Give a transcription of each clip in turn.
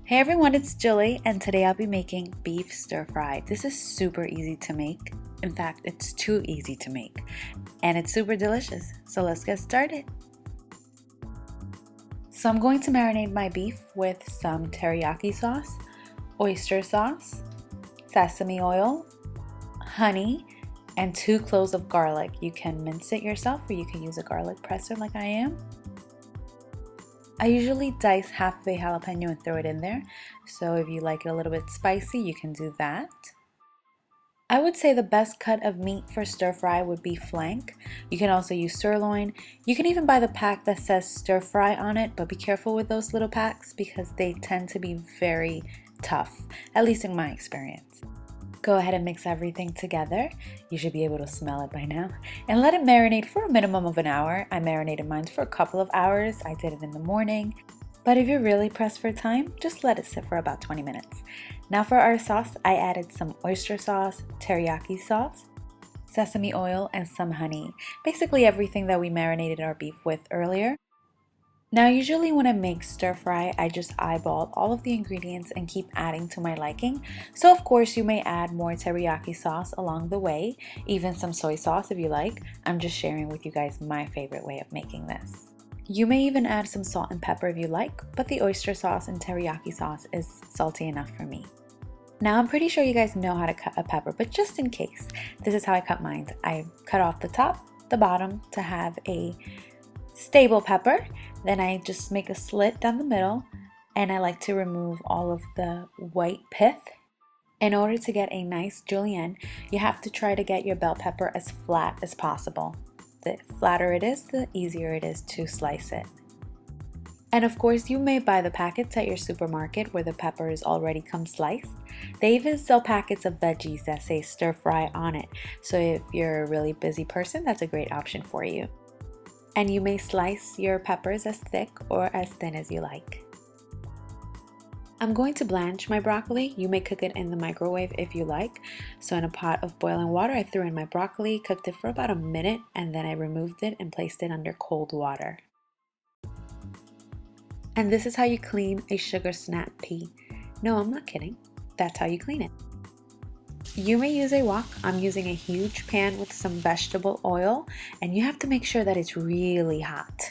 Hey everyone, it's Julie, and today I'll be making beef stir fry. This is super easy to make. In fact, it's too easy to make, and it's super delicious. So let's get started. So I'm going to marinate my beef with some teriyaki sauce, oyster sauce, sesame oil, honey, and 2 cloves of garlic. You can mince it yourself or you can use a garlic presser like I am. I usually dice half of a jalapeno and throw it in there, so if you like it a little bit spicy, you can do that. I would say the best cut of meat for stir fry would be flank. You can also use sirloin. You can even buy the pack that says stir fry on it, but be careful with those little packs because they tend to be very tough, at least in my experience. Go ahead and mix everything together. You should be able to smell it by now. And let it marinate for a minimum of an hour. I marinated mine for a couple of hours. I did it in the morning. But if you're really pressed for time, just let it sit for about 20 minutes. Now for our sauce, I added some oyster sauce, teriyaki sauce, sesame oil, and some honey. Basically everything that we marinated our beef with earlier. Now usually when I make stir fry, I just eyeball all of the ingredients and keep adding to my liking. So of course you may add more teriyaki sauce along the way, even some soy sauce if you like. I'm just sharing with you guys my favorite way of making this. You may even add some salt and pepper if you like, but the oyster sauce and teriyaki sauce is salty enough for me. Now I'm pretty sure you guys know how to cut a pepper, but just in case, this is how I cut mine. I cut off the top, the bottom to have a stable pepper. Then I just make a slit down the middle, and I like to remove all of the white pith. In order to get a nice julienne, you have to try to get your bell pepper as flat as possible. The flatter it is, the easier it is to slice it. And of course, you may buy the packets at your supermarket where the peppers already come sliced. They even sell packets of veggies that say stir fry on it. So if you're a really busy person, that's a great option for you. And you may slice your peppers as thick or as thin as you like. I'm going to blanch my broccoli. You may cook it in the microwave if you like. So in a pot of boiling water, I threw in my broccoli, cooked it for about a minute, and then I removed it and placed it under cold water. And this is how you clean a sugar snap pea. No, I'm not kidding. That's how you clean it. You may use a wok. I'm using a huge pan with some vegetable oil, and you have to make sure that it's really hot.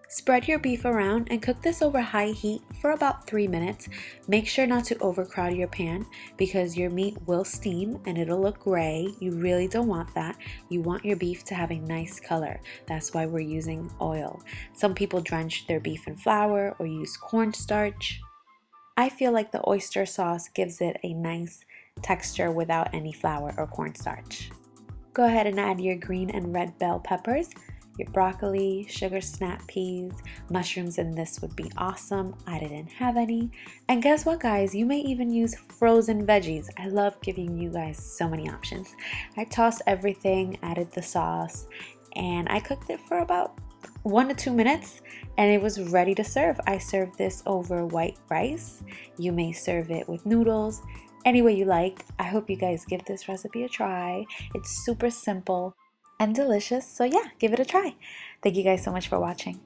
Spread your beef around and cook this over high heat for about 3 minutes. Make sure not to overcrowd your pan because your meat will steam and it'll look gray. You really don't want that. You want your beef to have a nice color. That's why we're using oil. Some people drench their beef in flour or use cornstarch. I feel like the oyster sauce gives it a nice texture without any flour or cornstarch. Go ahead and add your green and red bell peppers, your broccoli, sugar snap peas, mushrooms in this would be awesome. I didn't have any. And guess what guys, you may even use frozen veggies. I love giving you guys so many options. I tossed everything, added the sauce, and I cooked it for about 1 to 2 minutes and it was ready to serve. I served this over white rice. You may serve it with noodles. Any way you like. I hope you guys give this recipe a try. It's super simple and delicious. So yeah, give it a try. Thank you guys so much for watching.